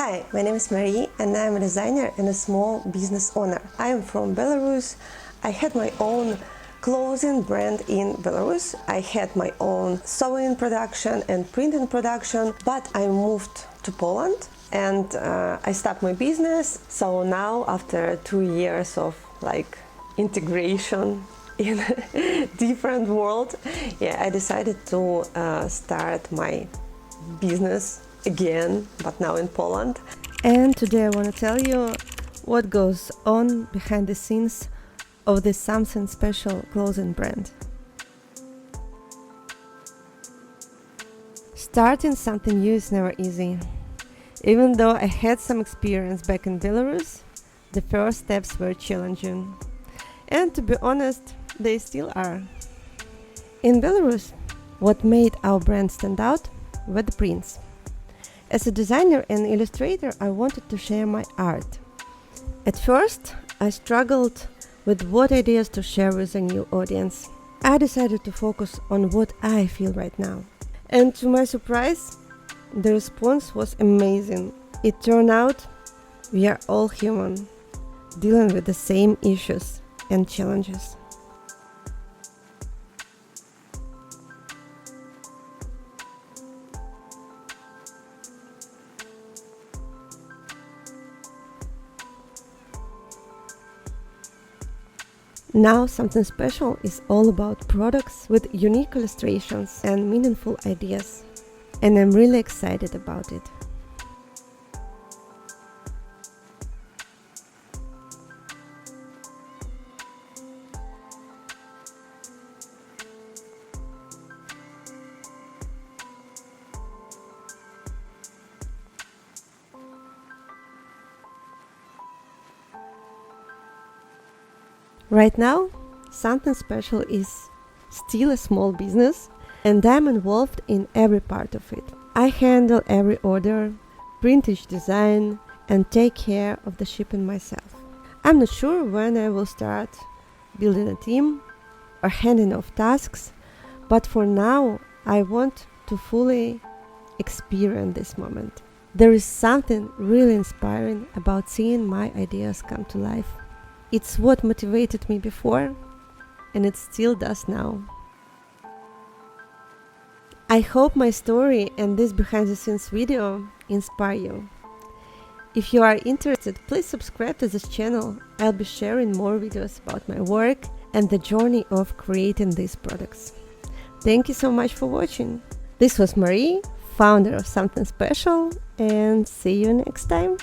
Hi, my name is Marie and I'm a designer and a small business owner. I am from Belarus. I had my own clothing brand in Belarus. I had my own sewing production and printing production, but I moved to Poland and I stopped my business. So now, after 2 years of integration in a different world, I decided to start my business again, but now in Poland. And today I want to tell you what goes on behind the scenes of this something special clothing brand. Starting something new is never easy. Even though I had some experience back in Belarus, the first steps were challenging. And to be honest, they still are. In Belarus, what made our brand stand out were the prints. As a designer and illustrator, I wanted to share my art. At first, I struggled with what ideas to share with a new audience. I decided to focus on what I feel right now. And to my surprise, the response was amazing. It turned out we are all human, dealing with the same issues and challenges. Now Something Special is all about products with unique illustrations and meaningful ideas, and I'm really excited about it. Right now, Something Special is still a small business, and I'm involved in every part of it. I handle every order, print each design, and take care of the shipping myself. I'm not sure when I will start building a team or handing off tasks, but for now, I want to fully experience this moment. There is something really inspiring about seeing my ideas come to life. It's what motivated me before, and it still does now. I hope my story and this behind the scenes video inspire you. If you are interested, please subscribe to this channel. I'll be sharing more videos about my work and the journey of creating these products. Thank you so much for watching. This was Marie, founder of Something Special, and see you next time.